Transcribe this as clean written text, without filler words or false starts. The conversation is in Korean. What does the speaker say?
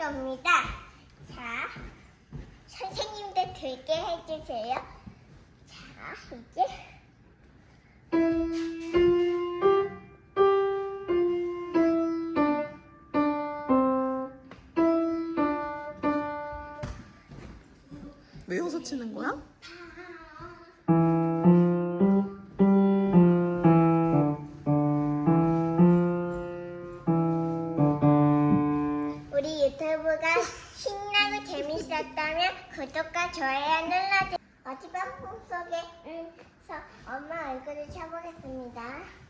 겁니다. 자, 선생님도 들게 해주세요. 자, 이제 외워서 치는 거야? 우리 유튜브가 신나고 재밌었다면 구독과 좋아요 눌러주세요. 어젯밤 꿈속에서 엄마 얼굴을 쳐보겠습니다.